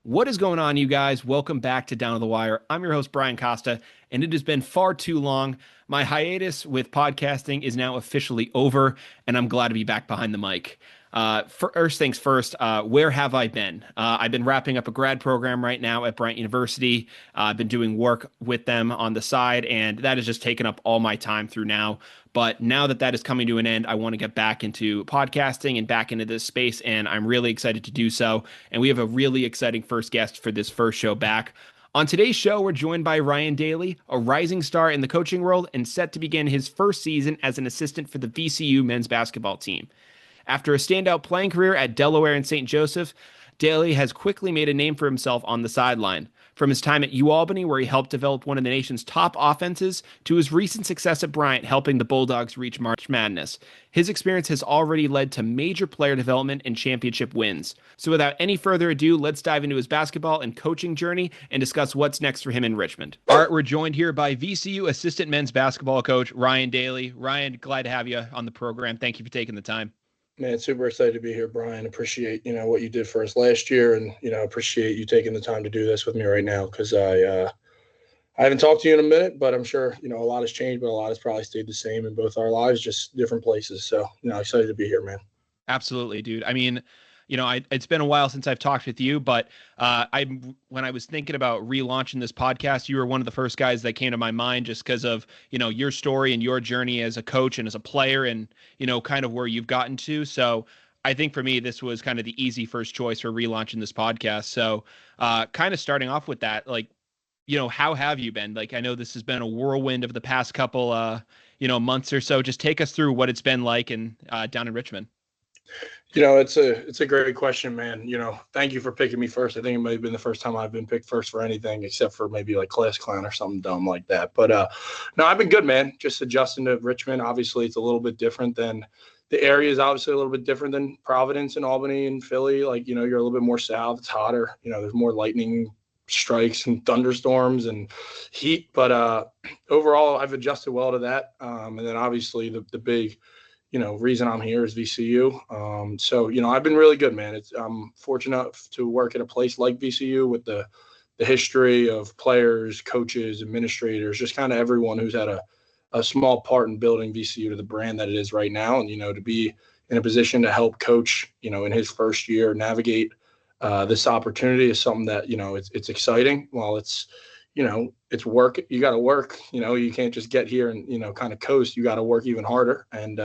What is going on, you guys? Welcome back to Down to the Wire. I'm your host, Brian Costa, and it has been far too long. My hiatus with podcasting is now officially over, and I'm glad to be back behind the mic. First things first, where have I been? I've been wrapping up a grad program right now at Bryant University. I've been doing work with them on the side, and that has just taken up all my time through now. But now that that is coming to an end, I want to get back into podcasting and back into this space, and I'm really excited to do so. And we have a really exciting first guest for this first show back. On today's show, we're joined by Ryan Daly, a rising star in the coaching world and set to begin his first season as an assistant for the VCU men's basketball team. After a standout playing career at Delaware and St. Joseph, Daly has quickly made a name for himself on the sideline. From his time at UAlbany, where he helped develop one of the nation's top offenses, to his recent success at Bryant, helping the Bulldogs reach March Madness. His experience has already led to major player development and championship wins. So without any further ado, let's dive into his basketball and coaching journey and discuss what's next for him in Richmond. All right, we're joined here by VCU assistant men's basketball coach Ryan Daly. Ryan, glad to have you on the program. Thank you for taking the time. Man, super excited to be here, Brian. Appreciate, what you did for us last year, and, appreciate you taking the time to do this with me right now, because I haven't talked to you in a minute, but I'm sure, a lot has changed, but a lot has probably stayed the same in both our lives, just different places. So, excited to be here, man. Absolutely, dude. I mean, it's been a while since I've talked with you, but when I was thinking about relaunching this podcast, you were one of the first guys that came to my mind just because of, your story and your journey as a coach and as a player and, kind of where you've gotten to. So I think for me, this was kind of the easy first choice for relaunching this podcast. So kind of starting off with that, how have you been? I know this has been a whirlwind of the past couple, months or so. Just take us through what it's been like down in Richmond. It's a great question, man. Thank you for picking me first. I think it may have been the first time I've been picked first for anything except for maybe like class clown or something dumb like that. But no, I've been good, man. Just adjusting to Richmond. Obviously, it's a little bit different than the area is obviously a little bit different than Providence and Albany and Philly. You're a little bit more south. It's hotter. There's more lightning strikes and thunderstorms and heat. But overall, I've adjusted well to that. And then obviously the big reason I'm here is VCU. So, I've been really good, man. I'm fortunate to work at a place like VCU with the history of players, coaches, administrators, just kind of everyone who's had a small part in building VCU to the brand that it is right now. And, to be in a position to help coach, in his first year navigate this opportunity is something that, it's exciting. While it's work. You got to work. You can't just get here and, kind of coast. You got to work even harder. And,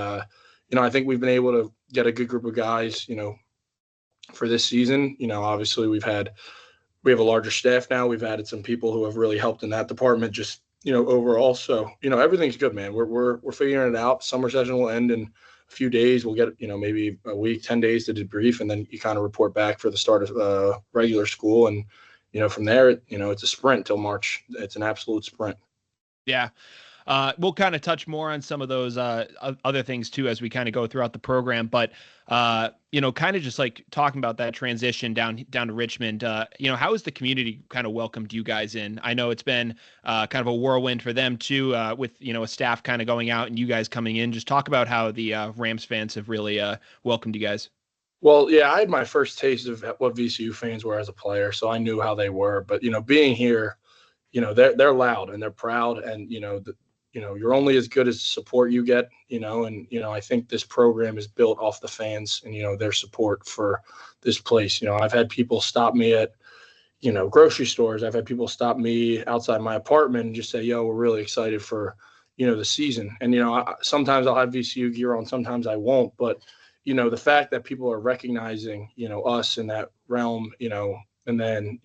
I think we've been able to get a good group of guys, for this season. Obviously we have a larger staff now. We've added some people who have really helped in that department just, overall. So, everything's good, man. We're figuring it out. Summer session will end in a few days. We'll get, maybe a week, 10 days to debrief, and then you kind of report back for the start of regular school. And, from there, it's a sprint till March. It's an absolute sprint. Yeah. We'll kind of touch more on some of those other things too as we kind of go throughout the program. But, kind of just like talking about that transition down to Richmond, how has the community kind of welcomed you guys in? I know it's been kind of a whirlwind for them too, with, a staff kind of going out and you guys coming in. Just talk about how the Rams fans have really welcomed you guys. Well, yeah, I had my first taste of what VCU fans were as a player, so I knew how they were. But, being here, they're loud and they're proud, and, you're only as good as the support you get, and, I think this program is built off the fans and, their support for this place. I've had people stop me at, grocery stores. I've had people stop me outside my apartment and just say, yo, we're really excited for, the season. And, sometimes I'll have VCU gear on, sometimes I won't, but the fact that people are recognizing, us in that realm, and then,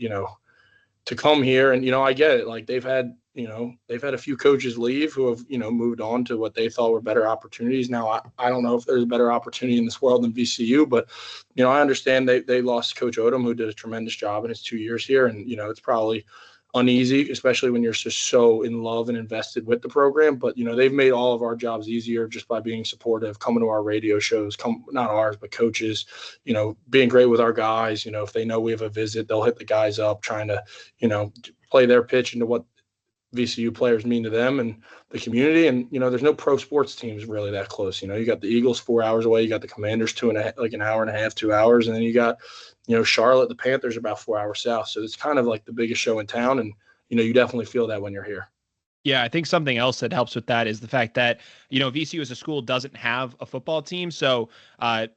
to come here and, I get it. Like they've had a few coaches leave who have, moved on to what they thought were better opportunities. Now, I don't know if there's a better opportunity in this world than VCU, but, I understand they lost Coach Odom, who did a tremendous job in his 2 years here. And, it's probably uneasy, especially when you're just so in love and invested with the program. But, they've made all of our jobs easier just by being supportive, coming to our radio shows, not ours, but coaches, being great with our guys. If they know we have a visit, they'll hit the guys up trying to, play their pitch into what VCU players mean to them and the community. And, there's no pro sports teams really that close. You got the Eagles 4 hours away. You got the Commanders an hour and a half, 2 hours. And then you got, Charlotte, the Panthers are about 4 hours south. So it's kind of like the biggest show in town. And, you definitely feel that when you're here. Yeah, I think something else that helps with that is the fact that, VCU as a school doesn't have a football team. So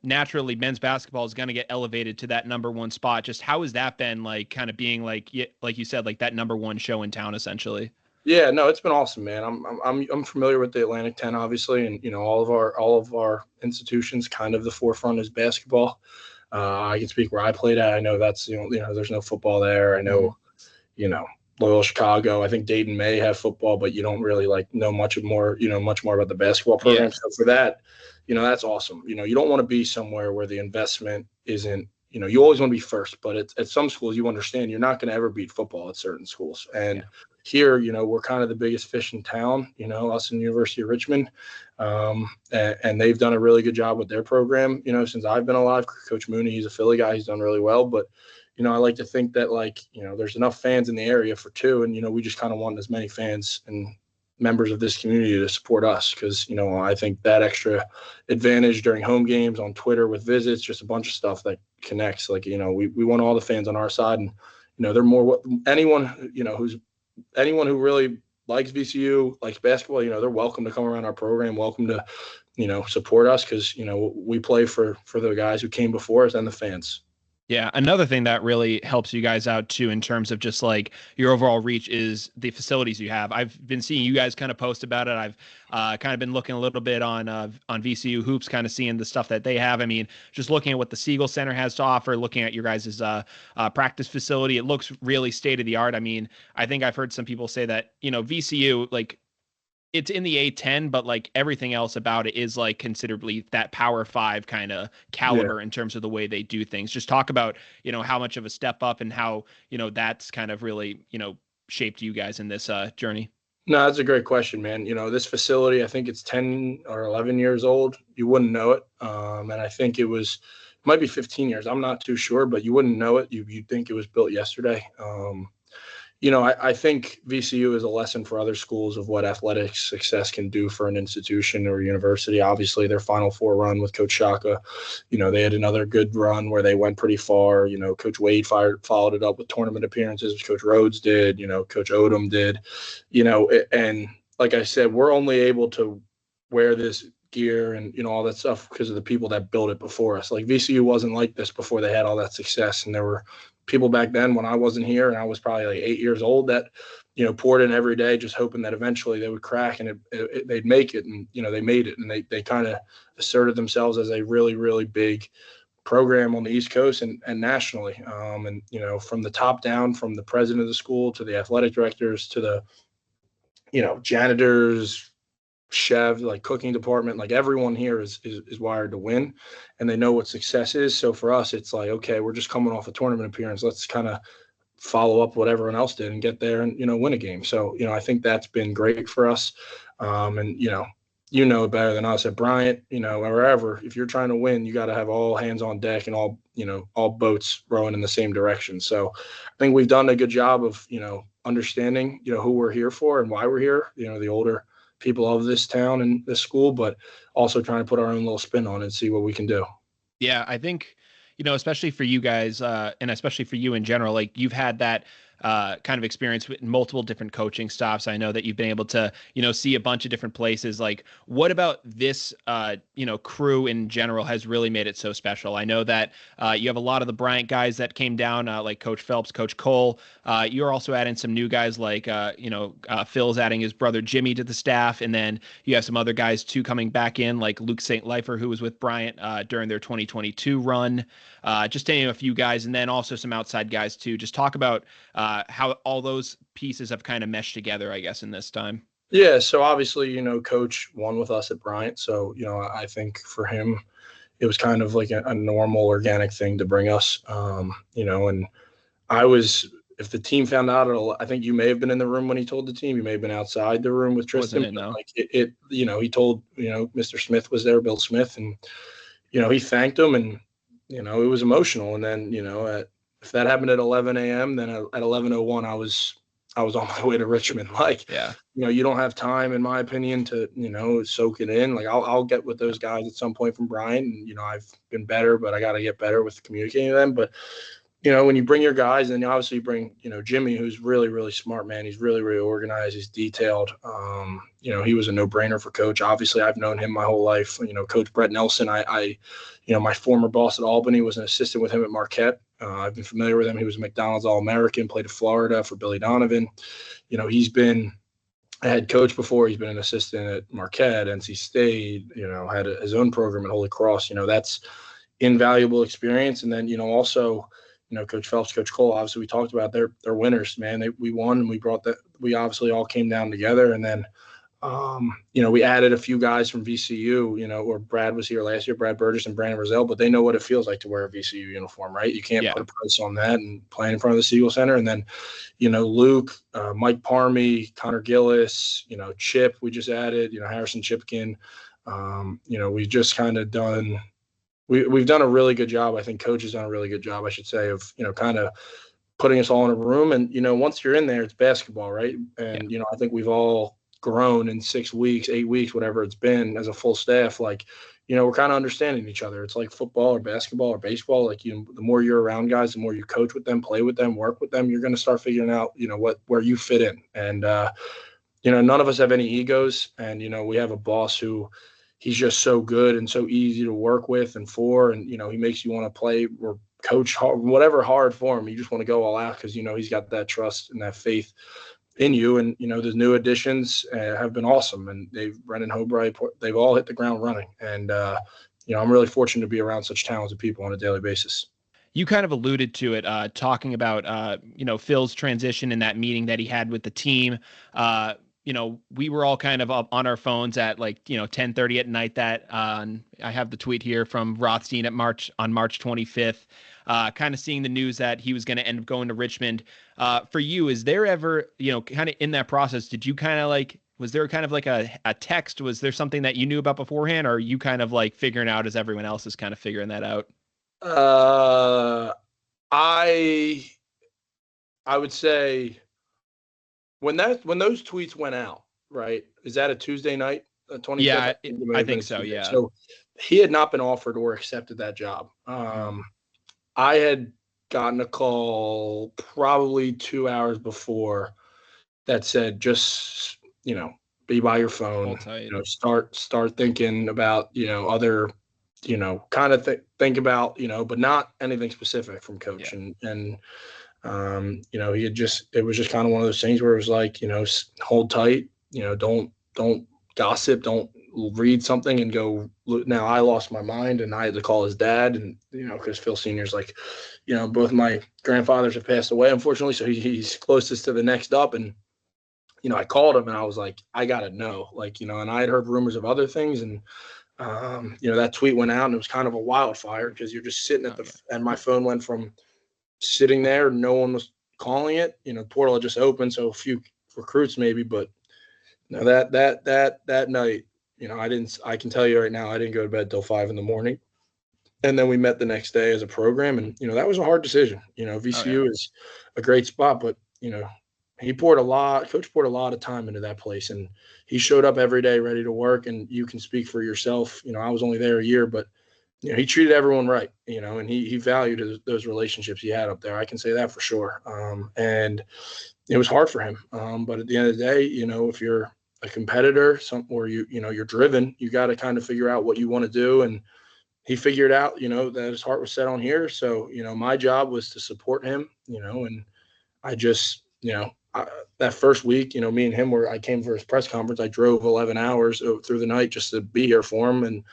naturally, men's basketball is going to get elevated to that number one spot. Just how has that been like kind of being like you said, like that number one show in town, essentially? Yeah, no, it's been awesome, man. I'm familiar with the Atlantic 10, obviously, and all of our institutions kind of the forefront is basketball. I can speak where I played at. I know that's there's no football there. I know, Loyola Chicago. I think Dayton may have football, but you don't really know much more about the basketball program. Yeah. So for that, that's awesome. You don't want to be somewhere where the investment isn't. You always want to be first, but at some schools you understand you're not going to ever beat football at certain schools. And here, we're kind of the biggest fish in town, us and University of Richmond. And they've done a really good job with their program, since I've been alive. Coach Mooney, he's a Philly guy. He's done really well. But, I like to think that, there's enough fans in the area for two. And, we just kind of want as many fans and members of this community to support us because, I think that extra advantage during home games on Twitter with visits, just a bunch of stuff that connects. We want all the fans on our side. And, they're more anyone who really likes VCU, likes basketball, they're welcome to come around our program, welcome to, support us because, we play for the guys who came before us and the fans. Yeah. Another thing that really helps you guys out too, in terms of just like your overall reach is the facilities you have. I've been seeing you guys kind of post about it. I've kind of been looking a little bit on VCU Hoops, kind of seeing the stuff that they have. I mean, just looking at what the Siegel Center has to offer, looking at your guys' practice facility, it looks really state of the art. I mean, I think I've heard some people say that, VCU, it's in the A10, but everything else about it is considerably that Power 5 kind of caliber in terms of the way they do things. Just talk about, how much of a step up and how, that's kind of really, shaped you guys in this journey. No, that's a great question, man. This facility, I think it's 10 or 11 years old. You wouldn't know it. And I think it might be 15 years. I'm not too sure, but you wouldn't know it. You'd think it was built yesterday. I think VCU is a lesson for other schools of what athletic success can do for an institution or a university. Obviously, their Final Four run with Coach Shaka, they had another good run where they went pretty far. Coach Wade followed it up with tournament appearances, which Coach Rhodes did, Coach Odom did, and like I said, we're only able to wear this gear and, all that stuff because of the people that built it before us. VCU wasn't like this before they had all that success. And there were people back then when I wasn't here and I was probably 8 years old that, poured in every day, just hoping that eventually they would crack and they'd make it. And, they made it and they kind of asserted themselves as a really, really big program on the East Coast and nationally. And, from the top down, from the president of the school to the athletic directors to the, janitors, chef, cooking department, everyone here is wired to win and they know what success is. So for us, it's okay, we're just coming off a tournament appearance. Let's kind of follow up what everyone else did and get there and, win a game. So, I think that's been great for us. And, it better than us at Bryant, or wherever, if you're trying to win, you got to have all hands on deck and all boats rowing in the same direction. So I think we've done a good job of, understanding, who we're here for and why we're here, the older people of this town and this school, but also trying to put our own little spin on it and see what we can do. Yeah, I think, especially for you guys and especially for you in general, you've had that kind of experience with multiple different coaching stops. I know that you've been able to, see a bunch of different places. What about this, crew in general has really made it so special? I know that you have a lot of the Bryant guys that came down, like Coach Phelps, Coach Cole. You're also adding some new guys Phil's adding his brother Jimmy to the staff. And then you have some other guys too coming back in, like Luke St. Lifer, who was with Bryant during their 2022 run. Just to name a few guys, and then also some outside guys too. Just talk about how all those pieces have kind of meshed together, I guess, in this time. Yeah. So obviously, Coach won with us at Bryant. So, I think for him, it was kind of like a normal organic thing to bring us, and if the team found out, I think you may have been in the room when he told the team, you may have been outside the room with Tristan. He told, Mr. Smith was there, Bill Smith, and, he thanked him and, it was emotional. And then, if that happened at 11 a.m., then at 11:01, I was I was on my way to Richmond. Like, Yeah. you don't have time, in my opinion, to, soak it in. Like, I'll get with those guys at some point from Bryant, and, I've been better, but I got to get better with communicating with them. But, when you bring your guys, and obviously you bring, Jimmy, who's really, really smart, man. He's really, really organized. He's detailed. He was a no-brainer for Coach. Obviously, I've known him my whole life. Coach Brett Nelson, my former boss at Albany, was an assistant with him at Marquette. I've been familiar with him. He was a McDonald's All-American, played at Florida for Billy Donovan. He's been a head coach before. He's been an assistant at Marquette, NC State, had his own program at Holy Cross. That's invaluable experience. And then, also, Coach Phelps, Coach Cole, obviously we talked about they're winners, man. We won, and we obviously all came down together. And then, we added a few guys from VCU, or Brad was here last year, Brad Burgess and Brandon Roselle, but they know what it feels like to wear a VCU uniform, right? You can't put a price on that and playing in front of the Siegel Center. And then, Luke, Mike Parmy, Connor Gillis, Chip, we just added, Harrison Chipkin. We've just kind of done – we've done a really good job. I think Coach has done a really good job, I should say, of, kind of putting us all in a room. And, once you're in there, it's basketball, right? And, I think we've all grown in 6 weeks, 8 weeks, whatever it's been as a full staff. Like, we're kind of understanding each other. It's like football or basketball or baseball. Like, the more you're around guys, the more you coach with them, play with them, work with them, you're going to start figuring out, where you fit in. And, none of us have any egos. And, we have a boss who he's just so good and so easy to work with and for. And, he makes you want to play or coach hard, whatever hard for him. You just want to go all out because, he's got that trust and that faith in you. And, the new additions have been awesome. And Brendan Hobray, they've all hit the ground running. And, I'm really fortunate to be around such talented people on a daily basis. You kind of alluded to it, talking about, Phil's transition in that meeting that he had with the team. We were all kind of up on our phones at 10:30 at night that I have the tweet here from Rothstein on March 25th, kind of seeing the news that he was going to end up going to Richmond. For you, is there ever, kind of in that process, did you kind of was there kind of like a text? Was there something that you knew about beforehand, or are you kind of figuring out as everyone else is kind of figuring that out? I would say when those tweets went out, right? Is that a Tuesday night? 25th? Yeah, I think so. Yeah. So he had not been offered or accepted that job. I had gotten a call probably 2 hours before that said, just, be by your phone, start thinking about, other, kind of think about, but not anything specific from Coach. Yeah. And it was just kind of one of those things where it was like, hold tight, don't gossip, don't read something and go. Now I lost my mind and I had to call his dad, and, because Phil Sr.'s both my grandfathers have passed away, unfortunately. So he's closest to the next up. And, I called him and I was like, I got to know, and I had heard rumors of other things. And, that tweet went out and it was kind of a wildfire because you're just sitting and my phone went from sitting there, no one was calling it, portal had just opened, so a few recruits maybe, but that night, I can tell you right now, I didn't go to bed till 5 a.m. And then we met the next day as a program, and that was a hard decision. VCU is a great spot, but Coach poured a lot of time into that place, and he showed up every day ready to work. And you can speak for yourself. I was only there a year, but he treated everyone right, and he valued those relationships he had up there. I can say that for sure. And it was hard for him. But at the end of the day, if you're a competitor, or you're driven, you got to kind of figure out what you want to do. And he figured out, that his heart was set on here. So, my job was to support him, and I just, that first week, me and him I came for his press conference. I drove 11 hours through the night just to be here for him. And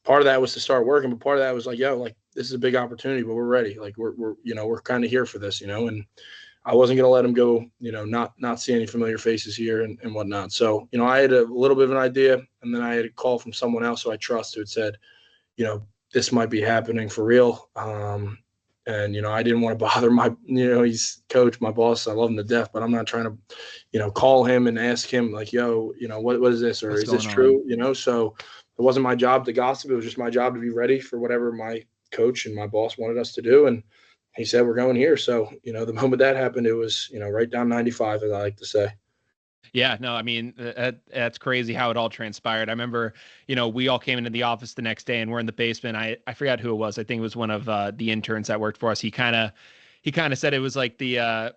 part of that was to start working, but part of that was this is a big opportunity, but we're ready. We're kind of here for this, and I wasn't going to let him go, not see any familiar faces here and whatnot. So, I had a little bit of an idea, and then I had a call from someone else who I trust who had said, this might be happening for real. And, I didn't want to bother he's Coach, my boss. I love him to death, but I'm not trying to, call him and ask him what is this, or is this true? So it wasn't my job to gossip. It was just my job to be ready for whatever my coach and my boss wanted us to do. And he said, we're going here. So, the moment that happened, it was, right down 95, as I like to say. Yeah, no, I mean, that's crazy how it all transpired. I remember, we all came into the office the next day and we're in the basement. I forgot who it was. I think it was one of the interns that worked for us. He kind of said it was like I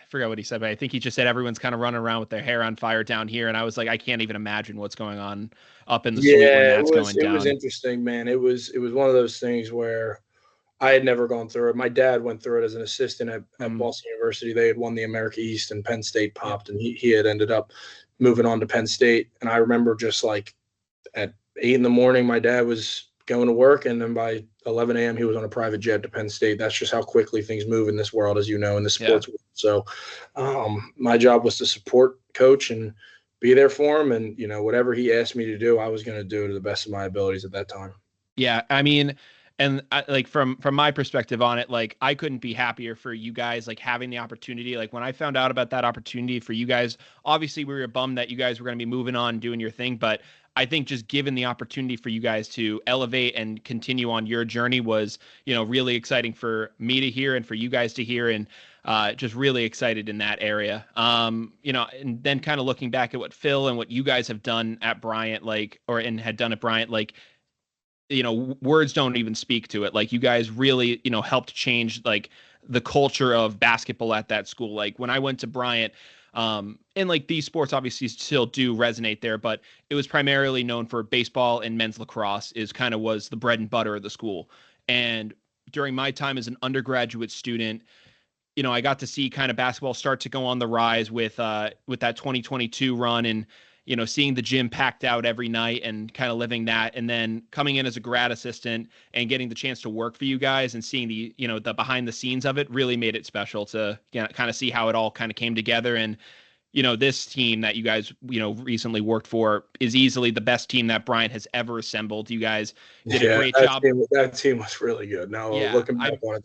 forgot what he said, but I think he just said everyone's kind of running around with their hair on fire down here. And I was like, I can't even imagine what's going on up in the suite when Yeah, that's going it was down. interesting, man. It was one of those things where I had never gone through it. My dad went through it as an assistant at Mm, Boston University. They had won the America East, and Penn State yeah. popped, and he had ended up moving on to Penn State. And I remember just like at 8 in the morning, my dad was going to work, and then by 11 a.m. he was on a private jet to Penn State. That's just how quickly things move in this world, as you know, in the Yeah. sports world. So my job was to support Coach and be there for him, and whatever he asked me to do, I was going to do to the best of my abilities at that time. Yeah, I mean, and like from my perspective on it, like I couldn't be happier for you guys, like having the opportunity. Like when I found out about that opportunity for you guys, obviously we were bummed that you guys were going to be moving on, doing your thing, but I think just given the opportunity for you guys to elevate and continue on your journey was, really exciting for me to hear and for you guys to hear, and just really excited in that area. And then kind of looking back at what Phil and what you guys have done at Bryant, and had done at Bryant, like words don't even speak to it. Like you guys really, helped change like the culture of basketball at that school. Like when I went to Bryant, and like these sports obviously still do resonate there, but it was primarily known for baseball and men's lacrosse is kind of was the bread and butter of the school. And during my time as an undergraduate student, I got to see kind of basketball start to go on the rise with that 2022 run, and seeing the gym packed out every night and kind of living that, and then coming in as a grad assistant and getting the chance to work for you guys and seeing the behind the scenes of it really made it special to kind of see how it all kind of came together. And this team that you guys, recently worked for is easily the best team that Bryant has ever assembled. You guys did a Yeah, great job. that team was really good. Now Yeah, looking back on it,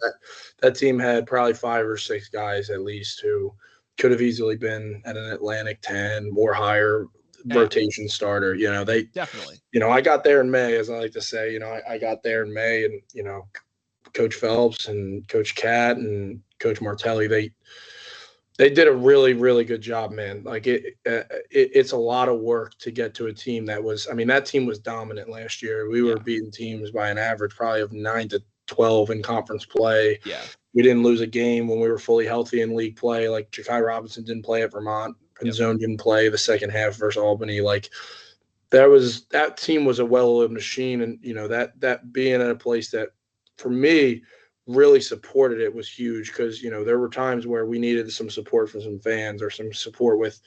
that team had probably 5 or 6 guys at least who could have easily been at an Atlantic 10 or higher yeah, rotation starter. definitely. I got there in May, as I like to say. I got there in May, and Coach Phelps and Coach Cat and Coach Martelli, they did a really, really good job, man. Like it's a lot of work to get to a team that was. I mean, that team was dominant last year. We were Yeah, beating teams by an average probably of 9 to 12 in conference play. yeah, We didn't lose a game when we were fully healthy in league play. Like Ja'Kai Robinson didn't play at Vermont. yep, Pinzone didn't play the second half versus Albany. Like that team was a well-oiled machine, and that being in a place that, for me, really supported it was huge because there were times where we needed some support from some fans or some support with,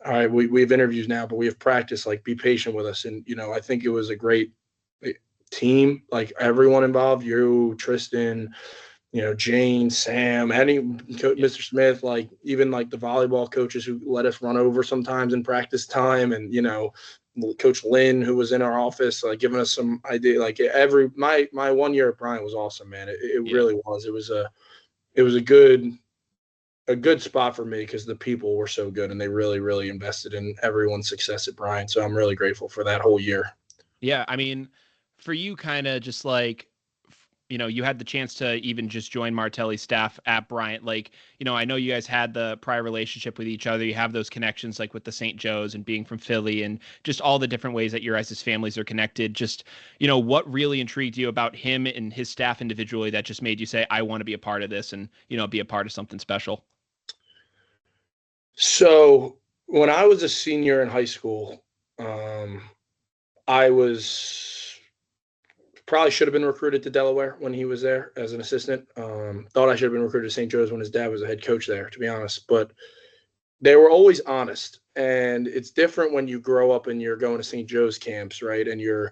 all right, we have interviews now, but we have practice. Like, be patient with us. And I think it was a great team. Like everyone involved, you, Tristan, Jane, Sam, yeah, Mr. Smith, like even like the volleyball coaches who let us run over sometimes in practice time, and Coach Lynn, who was in our office, like giving us some idea. Like my 1 year at Bryant was awesome, man. It yeah. really was. It was a good spot for me because the people were so good and they really, really invested in everyone's success at Bryant. So I'm really grateful for that whole year. Yeah, I mean, for you, kind of just like, you had the chance to even just join Martelli's staff at Bryant. Like, I know you guys had the prior relationship with each other. You have those connections, like with the St. Joe's and being from Philly, and just all the different ways that your guys' families are connected. Just, what really intrigued you about him and his staff individually that just made you say, I want to be a part of this and, be a part of something special? So when I was a senior in high school, um, I was probably should have been recruited to Delaware when he was there as an assistant. Thought I should have been recruited to St. Joe's when his dad was a head coach there, to be honest. But they were always honest, and it's different when you grow up and you're going to St. Joe's camps, right? And you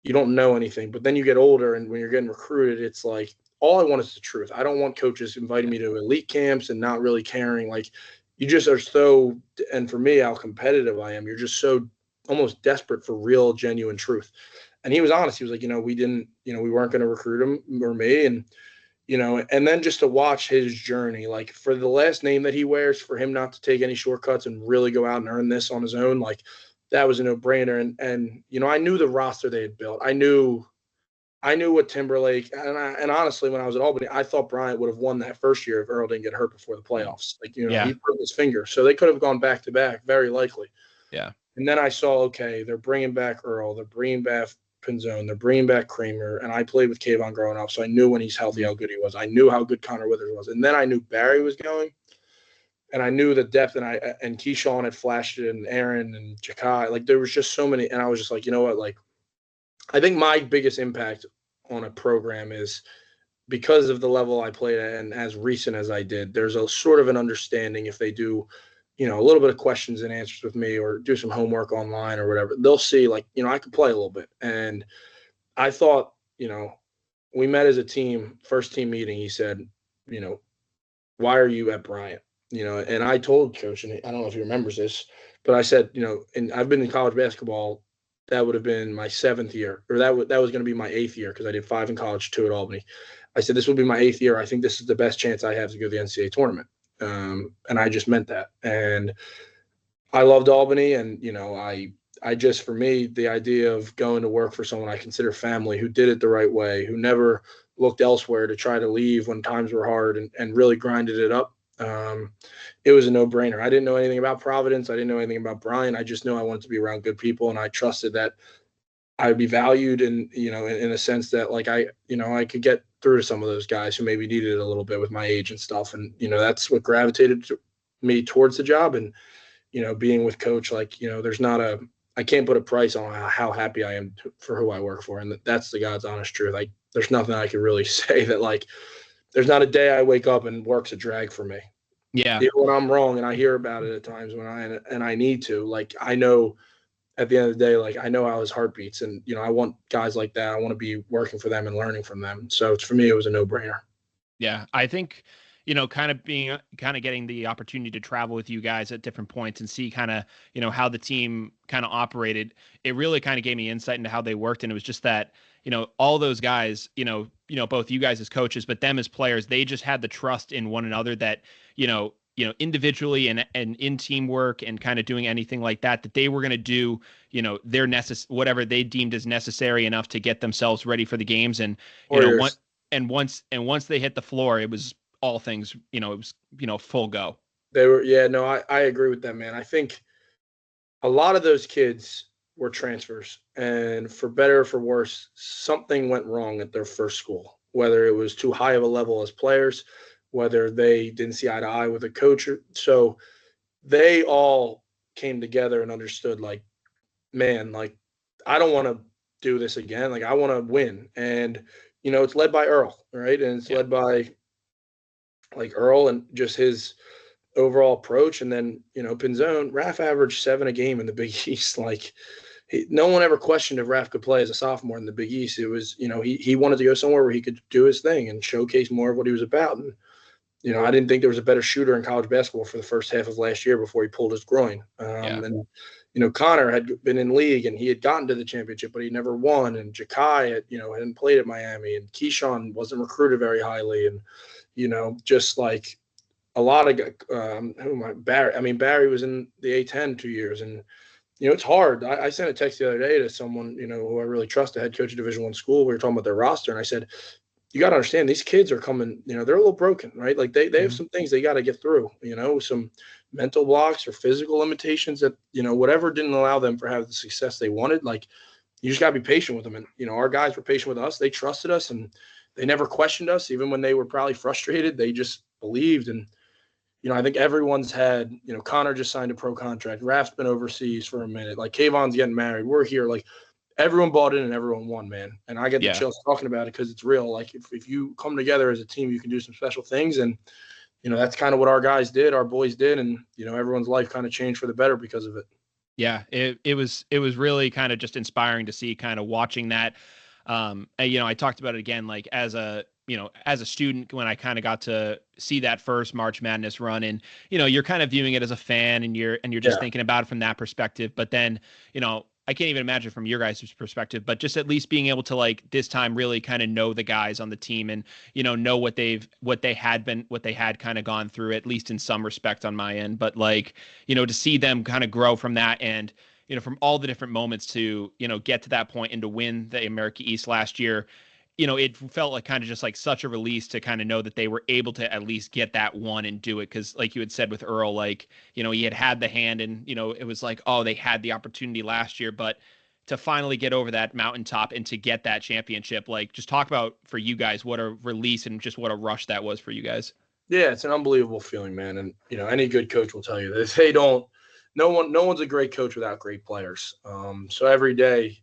don't know anything, but then you get older, and when you're getting recruited, it's like all I want is the truth. I don't want coaches inviting Yeah. me to elite camps and not really caring. Like, you just are so, and for me, how competitive I am, you're just so almost desperate for real, genuine truth. And he was honest. He was like, we weren't going to recruit him or me. And then just to watch his journey, like for the last name that he wears, for him not to take any shortcuts and really go out and earn this on his own, like that was a no brainer. And I knew the roster they had built. I knew I knew what Timberlake and honestly, when I was at Albany, I thought Bryant would have won that first year if Earl didn't get hurt before the playoffs. Like, Yeah. he broke his finger, so they could have gone back to back, very likely. Yeah. And then I saw, okay, they're bringing back Earl, they're bringing back Pinzone, they're bringing back Kramer, and I played with Kayvon growing up, so I knew when he's healthy how good he was. I knew how good Connor Withers was, and then I knew Barry was going, and I knew the depth, and Keyshawn had flashed it, and Aaron and Jakai, like there was just so many, and I was just like, you know what, like I think my biggest impact on a program is because of the level I played at and as recent as I did, there's a sort of an understanding if they do, a little bit of questions and answers with me or do some homework online or whatever, they'll see like, I could play a little bit. And I thought, we met as a team, first team meeting, he said, why are you at Bryant? And I told Coach, and I don't know if he remembers this, but I said, and I've been in college basketball. That would have been my 7th year, or that was going to be my 8th year because I did 5 in college, 2 at Albany. I said, this will be my 8th year. I think this is the best chance I have to go to the NCAA tournament. And I just meant that. And I loved Albany. And, I just, for me, the idea of going to work for someone I consider family who did it the right way, who never looked elsewhere to try to leave when times were hard and really grinded it up. It was a no-brainer. I didn't know anything about Providence. I didn't know anything about Bryant. I just knew I wanted to be around good people, and I trusted that I would be valued and, in a sense that like I could get through to some of those guys who maybe needed it a little bit with my age and stuff. And, that's what gravitated me towards the job. And, being with Coach, like, I can't put a price on how happy I am for who I work for. And that's the God's honest truth. Like, there's nothing I can really say that like, there's not a day I wake up and work's a drag for me. Yeah. Even when I'm wrong and I hear about it at times when I need to, like, I know at the end of the day, like I know how his heart beats, and I want guys like that. I want to be working for them and learning from them. So for me, it was a no-brainer. Yeah, I think kind of getting the opportunity to travel with you guys at different points and see kind of how the team kind of operated. It really kind of gave me insight into how they worked, and it was just that all those guys, both you guys as coaches, but them as players, they just had the trust in one another that individually and in teamwork and kind of doing anything like that they were going to do, their whatever they deemed as necessary enough to get themselves ready for the games. And, once they hit the floor, it was all things, it was, full go. They were, yeah, no, I agree with that, man. I think a lot of those kids were transfers, and for better or for worse, something went wrong at their first school, whether it was too high of a level as players, whether they didn't see eye to eye with a coach. So they all came together and understood, like, man, like, I don't want to do this again. Like, I want to win. And, it's led by Earl, right? And it's led by, like, Earl and just his overall approach. And then, Pinzone, Raf averaged 7 a game in the Big East. Like, no one ever questioned if Raf could play as a sophomore in the Big East. It was, he wanted to go somewhere where he could do his thing and showcase more of what he was about. And, I didn't think there was a better shooter in college basketball for the first half of last year before he pulled his groin. And, Connor had been in league and he had gotten to the championship, but he never won. And Jakai had, hadn't played at Miami, and Keyshawn wasn't recruited very highly. And, just like a lot of Barry was in the A-10 2 years. And, it's hard. I sent a text the other day to someone, who I really trust, the head coach of Division I school. We were talking about their roster, and I said, you got to understand, these kids are coming, they're a little broken, right? Like they have some things they got to get through, some mental blocks or physical limitations that, whatever didn't allow them to have the success they wanted. Like, you just got to be patient with them. And, our guys were patient with us. They trusted us, and they never questioned us. Even when they were probably frustrated, they just believed. And, I think everyone's had, Connor just signed a pro contract. Raf's been overseas for a minute. Like, Kayvon's getting married. We're here. Like, everyone bought in and everyone won, man. And I get the chills talking about it because it's real. Like, if you come together as a team, you can do some special things. And, that's kind of what our guys did, our boys did. And, everyone's life kind of changed for the better because of it. Yeah, it was really kind of just inspiring to see, kind of watching that. And, I talked about it again, like as a student, when I kind of got to see that first March Madness run, and, you're kind of viewing it as a fan, and you're just thinking about it from that perspective. But then, I can't even imagine from your guys' perspective, but just at least being able to, like, this time really kind of know the guys on the team and, know what they had kind of gone through, at least in some respect on my end. But, like, to see them kind of grow from that, and, from all the different moments to, get to that point and to win the America East last year, it felt like kind of just like such a release to kind of know that they were able to at least get that one and do it. Cause like you had said with Earl, like, he had the hand and, it was like, oh, they had the opportunity last year, but to finally get over that mountaintop and to get that championship, like just talk about for you guys, what a release and just what a rush that was for you guys. Yeah, it's an unbelievable feeling, man. And, any good coach will tell you that no one's a great coach without great players. So every day,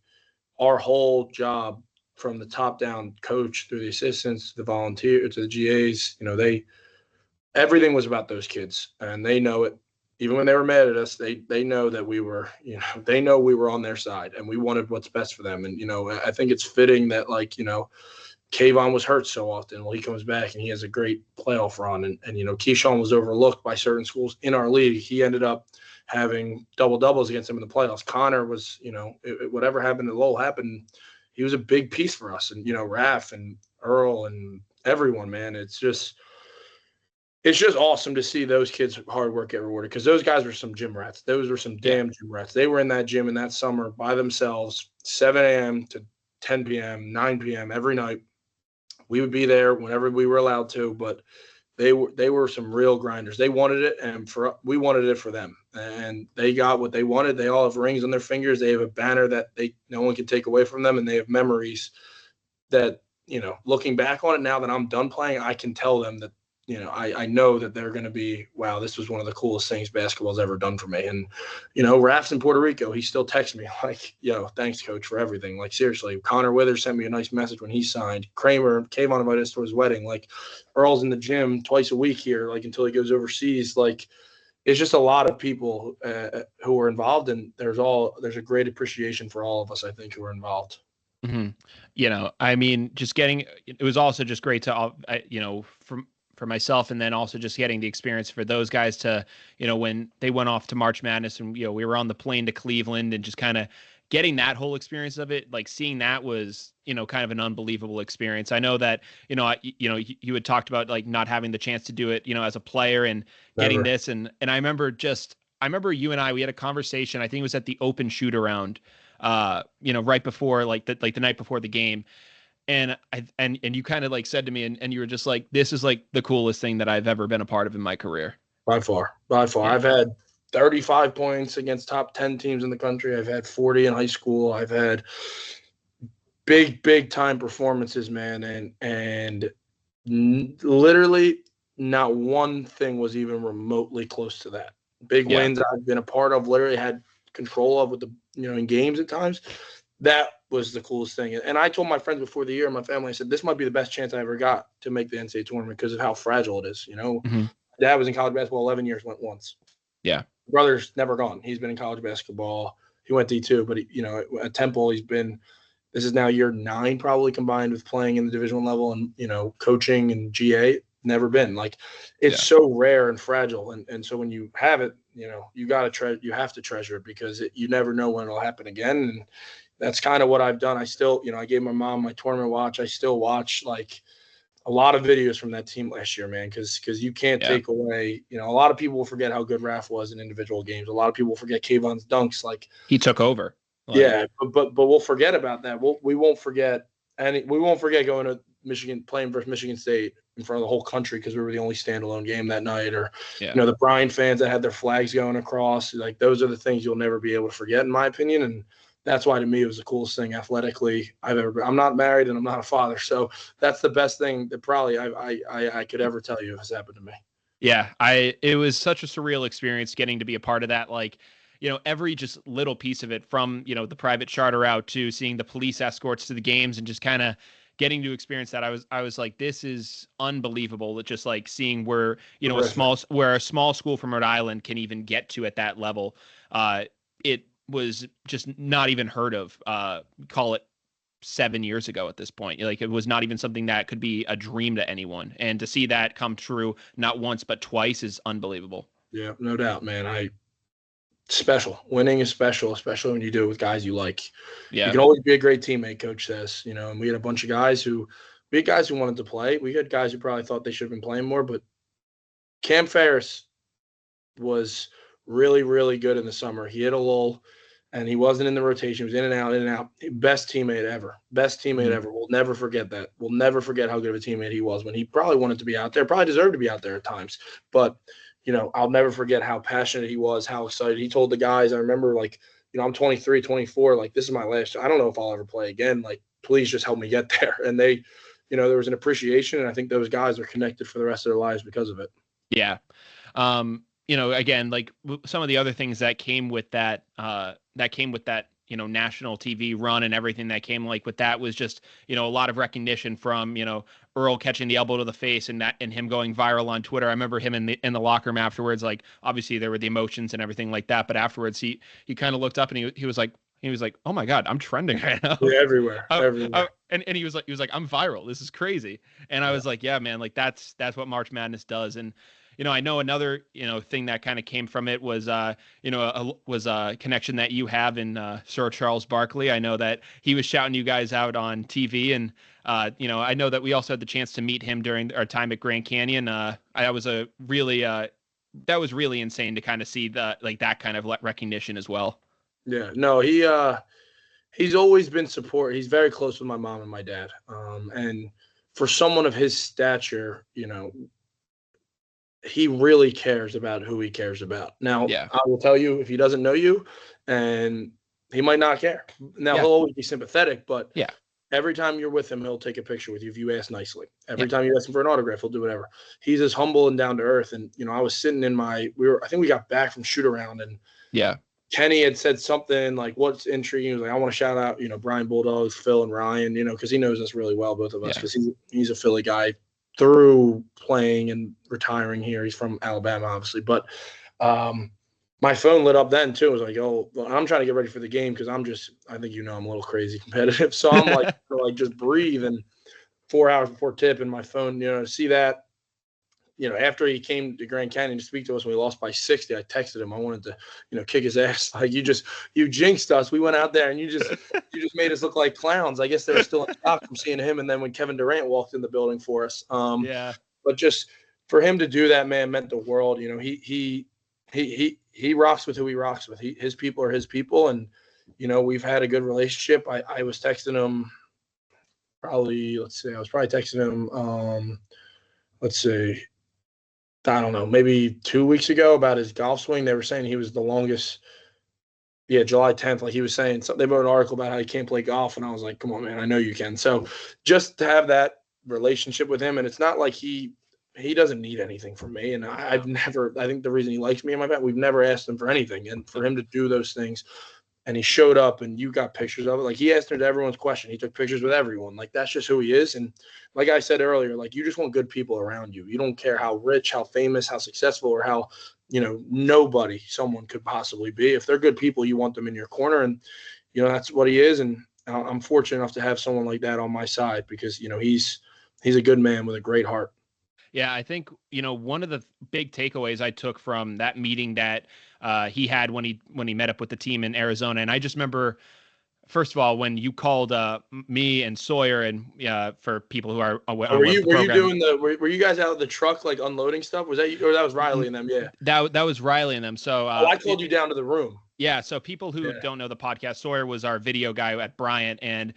our whole job from the top down, coach through the assistants, the volunteer to the GAs, everything was about those kids, and they know it. Even when they were mad at us, they know that we were, they know we were on their side and we wanted what's best for them. And, I think it's fitting that, like, Kayvon was hurt so often. Well, he comes back and he has a great playoff run. And Keyshawn was overlooked by certain schools in our league. He ended up having doubles against them in the playoffs. Connor was, whatever happened to Lowell happened. He was a big piece for us. And, Raph and Earl and everyone, man, it's just awesome to see those kids' hard work get rewarded, because those guys were some gym rats. Those were some damn gym rats. They were in that gym in that summer by themselves, 7 a.m. to 10 p.m., 9 p.m. every night. We would be there whenever we were allowed to, but they were some real grinders. They wanted it, and we wanted it for them. And they got what they wanted. They all have rings on their fingers. They have a banner that no one can take away from them, and they have memories that, looking back on it now that I'm done playing, I can tell them that, I know that they're going to be, wow, this was one of the coolest things basketball's ever done for me. And, Raf's in Puerto Rico. He still texts me like, thanks, coach, for everything. Like, seriously, Connor Withers sent me a nice message when he signed. Kayvon invited us to his wedding. Like, Earl's in the gym twice a week here, like, until he goes overseas. Like, it's just a lot of people who are involved, and there's a great appreciation for all of us, I think, who are involved. Mm-hmm. I mean, it was also just great to, for myself, and then also just getting the experience for those guys to, when they went off to March Madness and, we were on the plane to Cleveland and just kind of getting that whole experience of it, like seeing that was, kind of an unbelievable experience. I know that, you had talked about like not having the chance to do it, as a player and getting this. And I remember you and we had a conversation, I think it was at the open shoot around, right before the night before the game. And you kind of like said to me, and you were just like, this is like the coolest thing that I've ever been a part of in my career. By far. Yeah. I've had 35 points against top 10 teams in the country. I've had 40 in high school. I've had big time performances, man. And literally not one thing was even remotely close to that. Big wins I've been a part of, literally had control of with the, in games at times. That was the coolest thing. And I told my friends before the year, my family, I said, this might be the best chance I ever got to make the NCAA tournament because of how fragile it is. Mm-hmm. Dad was in college basketball 11 years, went once. Yeah. Brother's never gone. He's been in college basketball. He went D2, but at Temple, this is now year 9 probably combined with playing in the Division I level and, coaching and GA. Never been. Like, it's so rare and fragile. And so when you have it, you have to treasure it because you never know when it'll happen again. And that's kind of what I've done. I still, I gave my mom my tournament watch. I still watch like a lot of videos from that team last year, man, because you can't take away, a lot of people will forget how good Raph was in individual games. A lot of people will forget Kayvon's dunks. Like, he took over. But we'll forget about that. We won't forget going to Michigan, playing versus Michigan State in front of the whole country because we were the only standalone game that night, or the Bryant fans that had their flags going across. Like, those are the things you'll never be able to forget, in my opinion. And that's why, to me, it was the coolest thing athletically I've ever been. I'm not married and I'm not a father, so that's the best thing that probably I could ever tell you has happened to me. Yeah, it was such a surreal experience getting to be a part of that. Like, every just little piece of it, from the private charter out to seeing the police escorts to the games and just kind of getting to experience that. I was like, this is unbelievable. Just like seeing where a small school from Rhode Island can even get to at that level. It was just not even heard of, call it 7 years ago at this point. Like, it was not even something that could be a dream to anyone. And to see that come true, not once, but twice, is unbelievable. Yeah, no doubt, man. Special. Winning is special, especially when you do it with guys you like. Yeah. You can always be a great teammate, coach says, and we had a bunch of guys who wanted to play. We had guys who probably thought they should have been playing more, but Cam Ferris was really, really good in the summer. He hit a lull and he wasn't in the rotation. He was in and out, in and out. Best teammate ever. Best teammate ever. We'll never forget that. We'll never forget how good of a teammate he was when he probably wanted to be out there, probably deserved to be out there at times. But, I'll never forget how passionate he was, how excited. He told the guys, I remember, like, I'm 23, 24. Like, this is my last. I don't know if I'll ever play again. Like, please just help me get there. And they, there was an appreciation, and I think those guys are connected for the rest of their lives because of it. Yeah. Again, like some of the other things that came with that, national TV run and everything that came like with that was just, a lot of recognition from, Earl catching the elbow to the face and him going viral on Twitter. I remember him in the locker room afterwards, like obviously there were the emotions and everything like that. But afterwards he kind of looked up and he was like, oh my God, I'm trending right now. Yeah, everywhere. Everywhere. And he was like, I'm viral. This is crazy. And I was like, yeah, man, like that's what March Madness does. And, I know another, thing that kind of came from it was, a connection that you have in Sir Charles Barkley. I know that he was shouting you guys out on TV, and I know that we also had the chance to meet him during our time at Grand Canyon. That was really insane to kind of see that kind of recognition as well. Yeah, no, he's always been support. He's very close with my mom and my dad, and for someone of his stature, he really cares about who he cares about. Now, yeah. I will tell you, if he doesn't know you, and he might not care. Now, he'll always be sympathetic, but every time you're with him, he'll take a picture with you if you ask nicely. Every time you ask him for an autograph, he'll do whatever. He's as humble and down to earth. And, I was sitting I think we got back from shoot around, and Kenny had said something like, what's intriguing? He was like, I want to shout out, Bryant Bulldogs, Phil and Ryan, because he knows us really well, both of us, because he's a Philly guy through playing and retiring here. He's from Alabama, obviously. But my phone lit up then, too. I was like, oh, well, I'm trying to get ready for the game because I think I'm a little crazy competitive. So I'm like, just breathe. And 4 hours before tip, and my phone, to see that, after he came to Grand Canyon to speak to us when we lost by 60, I texted him. I wanted to, kick his ass. Like, you jinxed us. We went out there and you just made us look like clowns. I guess they were still in shock from seeing him. And then when Kevin Durant walked in the building for us, but just for him to do that, man, meant the world. He rocks with who he rocks with. His people are his people. And, we've had a good relationship. I was texting him I was probably texting him, I don't know, maybe 2 weeks ago about his golf swing. They were saying he was the longest. Yeah, July 10th. Like he was saying, they wrote an article about how he can't play golf. And I was like, come on, man, I know you can. So just to have that relationship with him, and it's not like he doesn't need anything from me. And I think the reason he likes me and my bat, we've never asked him for anything. And for him to do those things, and he showed up and you got pictures of it. Like he answered everyone's question. He took pictures with everyone. Like that's just who he is. And like I said earlier, like you just want good people around you. You don't care how rich, how famous, how successful, or how, nobody someone could possibly be. If they're good people, you want them in your corner. And, that's what he is. And I'm fortunate enough to have someone like that on my side because, he's a good man with a great heart. Yeah, I think, one of the big takeaways I took from that meeting that he had when he met up with the team in Arizona, and I just remember, first of all, when you called me and Sawyer, and for people who are aware, were you doing were you guys out of the truck like unloading stuff? Was that you, or that was Riley and them? Yeah, that was Riley and them. So I called you down to the room. Yeah, so people who don't know the podcast, Sawyer was our video guy at Bryant, and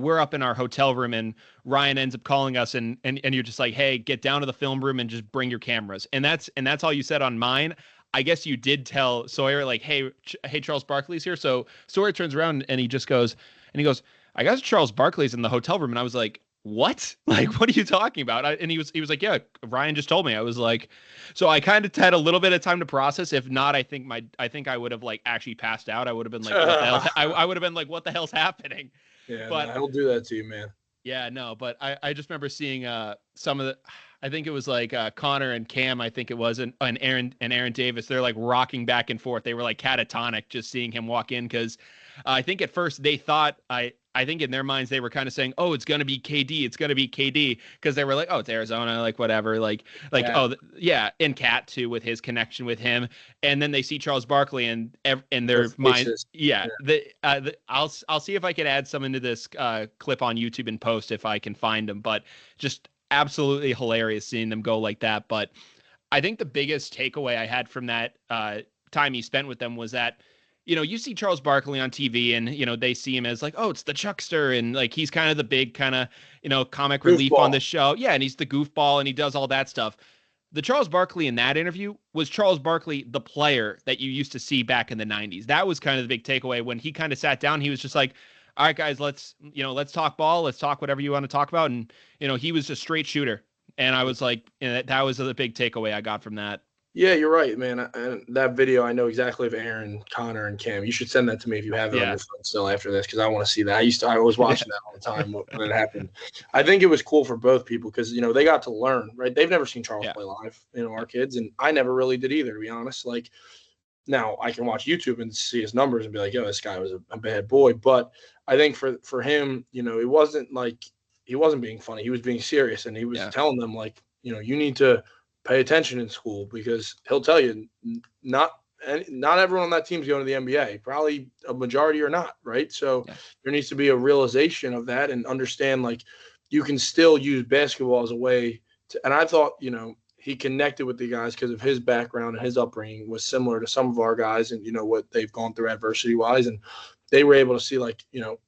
we're up in our hotel room, and Ryan ends up calling us, and you're just like, hey, get down to the film room and just bring your cameras, and that's all you said on mine. I guess you did tell Sawyer like, hey, Charles Barkley's here. So Sawyer turns around and he goes, I guess Charles Barkley's in the hotel room, and I was like, what? Like, what are you talking about? And he was like, yeah, Ryan just told me. I was like, so I kind of had a little bit of time to process. If not, I think I would have like actually passed out. I would have been like, what the hell? I would have been like, what the hell's happening? Yeah, but I will do that to you, man. Yeah, no, but I just remember seeing some of the, I think it was like Connor and Cam, I think it was, and Aaron Davis. They're like rocking back and forth. They were like catatonic just seeing him walk in because I think at first they thought I think in their minds they were kind of saying, oh, it's going to be KD. It's going to be KD because they were like, oh, it's Arizona, like whatever. Like, oh, yeah. And Cat too, with his connection with him. And then they see Charles Barkley and their minds. Yeah. I'll see if I can add some into this clip on YouTube and post if I can find them. But just absolutely hilarious seeing them go like that. But I think the biggest takeaway I had from that time he spent with them was that you see Charles Barkley on TV and, they see him as like, oh, it's the Chuckster. And like, he's kind of the big kind of, comic relief on Goofball. the show. Yeah. And he's the goofball and he does all that stuff. The Charles Barkley in that interview was Charles Barkley, the player that you used to see back in the 90s. That was kind of the big takeaway when he kind of sat down. He was just like, all right, guys, let's talk ball. Let's talk whatever you want to talk about. And, he was a straight shooter. And I was like, that was the big takeaway I got from that. Yeah, you're right, man. And that video, I know exactly of Aaron, Connor, and Cam. You should send that to me if you have it on your phone still after this, because I want to see that. I was watching that all the time when it happened. I think it was cool for both people because, they got to learn, right? They've never seen Charles play live, our kids, and I never really did either, to be honest. Like, now I can watch YouTube and see his numbers and be like, yo, this guy was a bad boy. But I think for him, it wasn't like he wasn't being funny. He was being serious, and he was telling them, like, you need to – pay attention in school, because he'll tell you not everyone on that team is going to the NBA. Probably a majority are not, right? So there needs to be a realization of that and understand, like, you can still use basketball as a way to. And I thought, he connected with the guys because of his background and his upbringing was similar to some of our guys, and what they've gone through adversity wise, and they were able to see, like,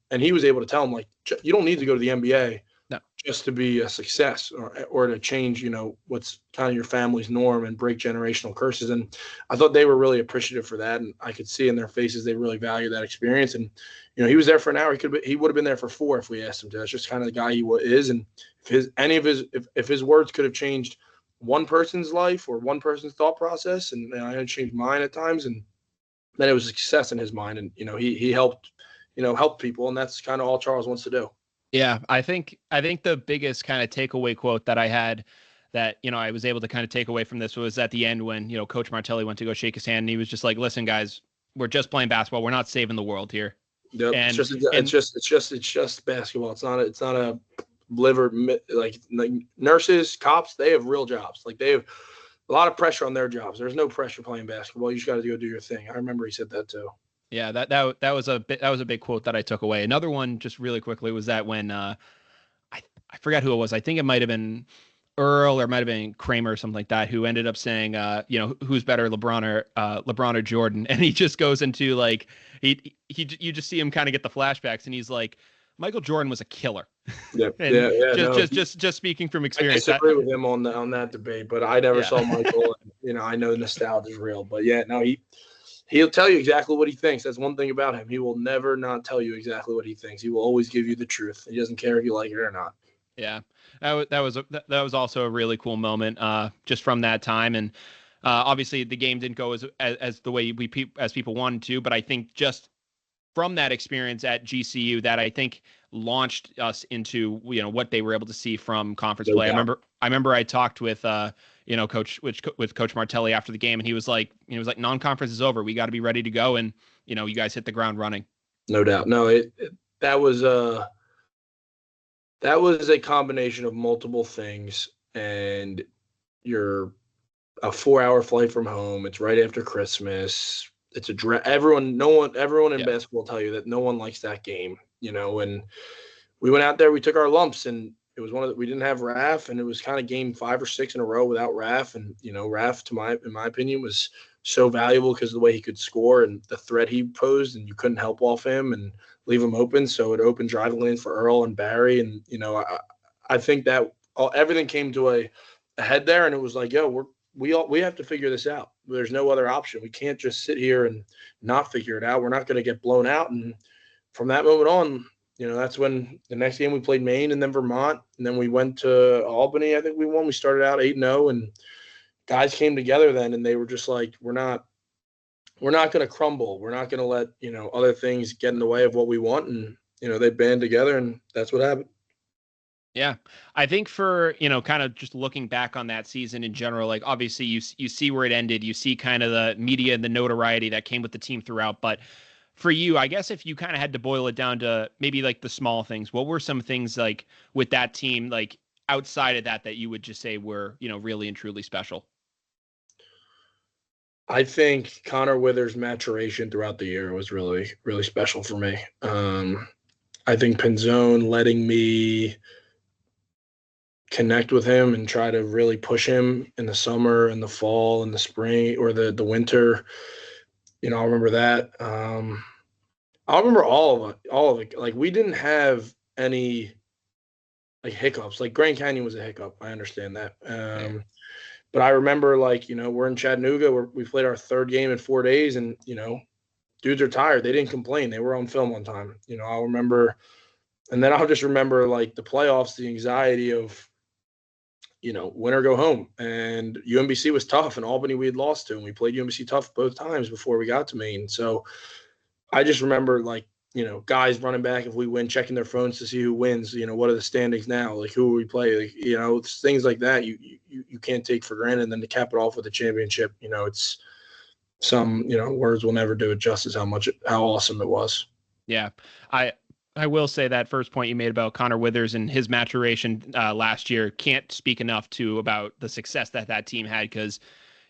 and he was able to tell them, like, you don't need to go to the NBA. No. Just to be a success or to change, what's kind of your family's norm and break generational curses. And I thought they were really appreciative for that. And I could see in their faces, they really value that experience. And, he was there for an hour. He would have been there for 4 if we asked him to. That's just kind of the guy he is. And if his words could have changed one person's life or one person's thought process, and I had changed mine at times, and then it was a success in his mind. And, he helped, help people. And that's kind of all Charles wants to do. Yeah, I think the biggest kind of takeaway quote that I had that, I was able to kind of take away from this was at the end when, Coach Martelli went to go shake his hand, and he was just like, listen, guys, we're just playing basketball. We're not saving the world here. Yep. And, it's just basketball. It's not a liver, like nurses, cops, they have real jobs. Like, they have a lot of pressure on their jobs. There's no pressure playing basketball. You just got to go do your thing. I remember he said that too. Yeah, that was a big quote that I took away. Another one, just really quickly, was that when I forgot who it was. I think it might have been Earl or it might have been Kramer or something like that, who ended up saying, who's better, LeBron or Jordan? And he just goes into, like, you just see him kind of get the flashbacks, and he's like, Michael Jordan was a killer. Yeah, just speaking from experience. I disagree with him on that debate, but I never saw Michael. And, I know nostalgia is real, but he'll tell you exactly what he thinks. That's one thing about him. He will never not tell you exactly what he thinks. He will always give you the truth. He doesn't care if you like it or not. Yeah, that was also a really cool moment, just from that time. And obviously, the game didn't go as the way as people wanted to. But I think just from that experience at GCU, that I think launched us into what they were able to see from conference play. I remember I talked with Coach Martelli after the game, and he was like, non-conference is over. We got to be ready to go. And, you guys hit the ground running. No doubt. No, that was a combination of multiple things, and you're a 4-hour flight from home. It's right after Christmas. It's everyone in basketball will tell you that no one likes that game, and we went out there, we took our lumps, and it was we didn't have Raf, and it was kind of game 5 or 6 in a row without Raf. And, Raf, in my opinion, was so valuable because of the way he could score and the threat he posed, and you couldn't help off him and leave him open. So it opened driving lanes for Earl and Barry. And, I think that everything came to a head there, and it was like, yo, we have to figure this out. There's no other option. We can't just sit here and not figure it out. We're not going to get blown out. And from that moment on, that's when the next game we played Maine and then Vermont. And then we went to Albany. I think we won. We started out 8-0, and guys came together then, and they were just like, we're not going to crumble. We're not going to let, other things get in the way of what we want. And, they band together, and that's what happened. Yeah. I think for, kind of just looking back on that season in general, like, obviously you see where it ended, you see kind of the media and the notoriety that came with the team throughout. But for you, I guess if you kind of had to boil it down to maybe like the small things, what were some things like with that team, like outside of that you would just say were, really and truly special? I think Connor Withers' maturation throughout the year was really, really special for me. I think Pinzone letting me connect with him and try to really push him in the summer and the fall and the spring or the winter. I remember that. I remember all of it. All of it. Like we didn't have any like hiccups. Like Grand Canyon was a hiccup. I understand that. Fair. But I remember like we're in Chattanooga. We played our third game in 4 days, and dudes are tired. They didn't complain. They were on film on time. I'll remember, and then I'll just remember like the playoffs, the anxiety of win or go home. And UMBC was tough, and Albany we had lost to, and we played UMBC tough both times before we got to Maine. So I just remember like guys running back if we win, checking their phones to see who wins. What are the standings now? Like who we play? Like things like that you can't take for granted. And then to cap it off with a championship, it's some words will never do it justice how awesome it was. Yeah, I will say that first point you made about Connor Withers and his maturation last year can't speak enough to about the success that team had, because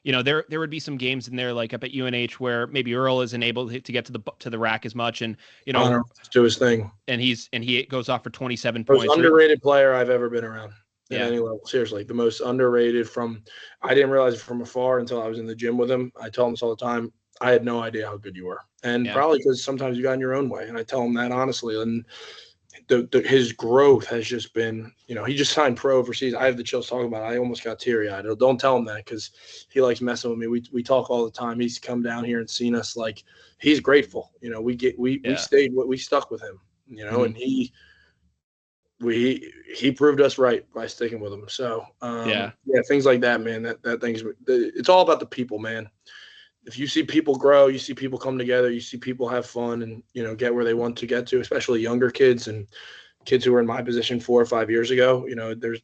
there would be some games in there like up at UNH where maybe Earl isn't able to get to the rack as much, and Connor do his thing, and he goes off for 27 most points. Underrated player I've ever been around at Yeah. any level. Seriously, the most underrated. I didn't realize it from afar until I was in the gym with him. I tell him this all the time. I had no idea how good you were, and probably because sometimes you got in your own way. And I tell him that honestly. And his growth has just been, he just signed pro overseas. I have the chills talking about it. I almost got teary eyed. Don't tell him that because he likes messing with me. We talk all the time. He's come down here and seen us. Like he's grateful. We stuck with him. And he proved us right by sticking with him. So things like that, man. It's all about the people, man. If you see people grow, you see people come together, you see people have fun and, get where they want to get to, especially younger kids and kids who were in my position 4 or 5 years ago,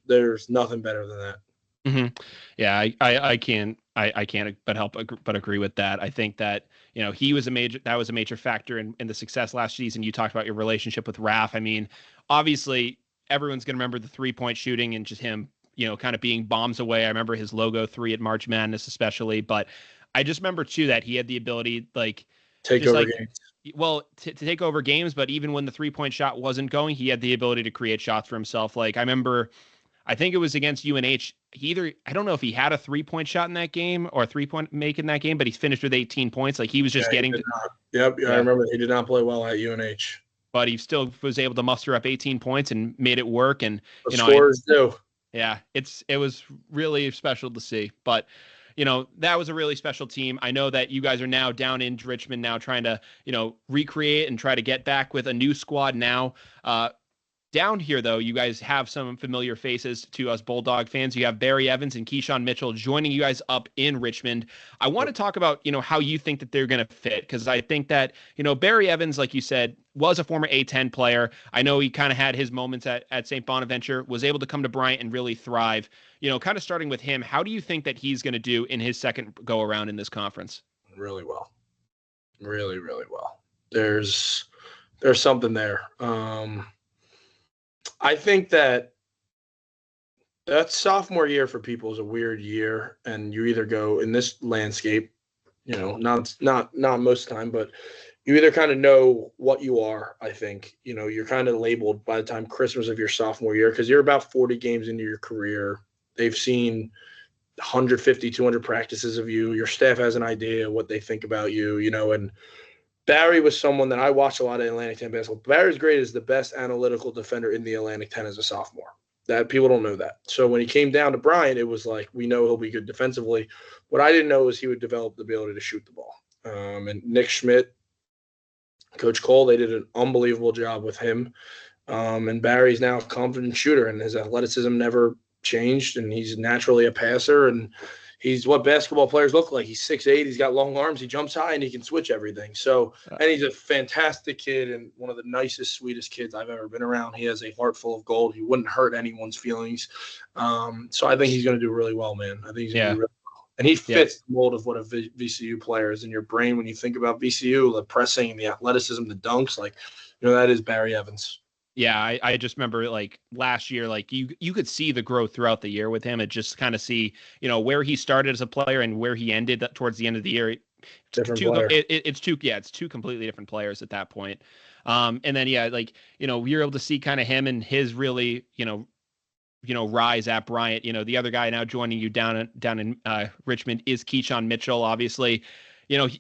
there's nothing better than that. Mm-hmm. Yeah. I can't but agree with that. I think that, that was a major factor in the success last season. You talked about your relationship with Raph. I mean, obviously everyone's going to remember the 3-point shooting and just him, kind of being bombs away. I remember his logo 3 at March Madness, especially, but I just remember too that he had the ability take over games. Well, to take over games, but even when the 3-point shot wasn't going, he had the ability to create shots for himself. Like I remember, I think it was against UNH. I don't know if he had a 3-point shot in that game or a 3-point make in that game, but he finished with 18 points. Like he was just getting. Yep, I remember he did not play well at UNH, but he still was able to muster up 18 points and made it work. And scores do. Yeah, it was really special to see, but. That was a really special team. I know that you guys are now down in Richmond now trying to, recreate and try to get back with a new squad now. Down here, though, you guys have some familiar faces to us Bulldog fans. You have Barry Evans and Keyshawn Mitchell joining you guys up in Richmond. I want to talk about, how you think that they're going to fit, because I think that, Barry Evans, like you said, was a former A-10 player. I know he kind of had his moments at St. Bonaventure, was able to come to Bryant and really thrive. Kind of starting with him, how do you think that he's going to do in his second go-around in this conference? Really well. Really, really well. There's something there. I think that sophomore year for people is a weird year, and you either go in this landscape, not most of the time, but you either kind of know what you are. I think, you're kind of labeled by the time Christmas of your sophomore year, because you're about 40 games into your career. They've seen 150, 200 practices of you. Your staff has an idea what they think about you, and Barry was someone that I watched a lot of Atlantic 10 basketball. Barry's grade is the best analytical defender in the Atlantic 10 as a sophomore. That people don't know that. So when he came down to Bryant, it was like, we know he'll be good defensively. What I didn't know is he would develop the ability to shoot the ball. And Nick Schmidt, Coach Cole, they did an unbelievable job with him. And Barry's now a confident shooter, and his athleticism never changed, and he's naturally a passer, and he's what basketball players look like. He's 6'8", he's got long arms, he jumps high, and he can switch everything. So, and he's a fantastic kid and one of the nicest, sweetest kids I've ever been around. He has a heart full of gold. He wouldn't hurt anyone's feelings. So I think he's going to do really well, man. I think he's going to do really well. And he fits the mold of what a VCU player is in your brain. When you think about VCU, the pressing, the athleticism, the dunks, that is Barry Evans. Yeah, I just remember last year, you could see the growth throughout the year with him. And just kind of see, where he started as a player and where he ended towards the end of the year. It's two completely different players at that point. And then, you're able to see kind of him and his really, rise at Bryant. The other guy now joining you down in Richmond is Keyshawn Mitchell. Obviously,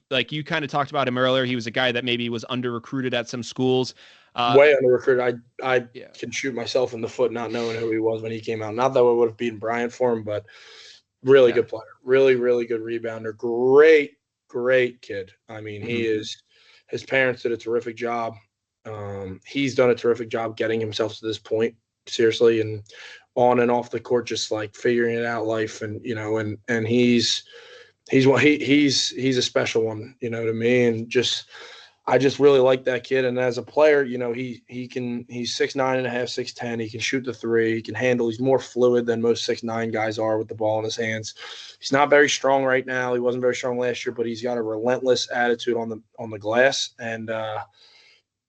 like you kind of talked about him earlier. He was a guy that maybe was under recruited at some schools. Way under recruited. I Yeah. can shoot myself in the foot not knowing who he was when he came out. Not that I would have beaten Bryant for him, but really good player. Really, really good rebounder. Great kid. I mean, his parents did a terrific job. He's done a terrific job getting himself to this point, seriously, and on and off the court, just like figuring it out life. And, and he's a special one, to me. And I just really like that kid. And as a player, he's 6'9.5", 6'10". He can shoot the three. He can handle. He's more fluid than most 6'9" guys are with the ball in his hands. He's not very strong right now. He wasn't very strong last year, but he's got a relentless attitude on the glass. And,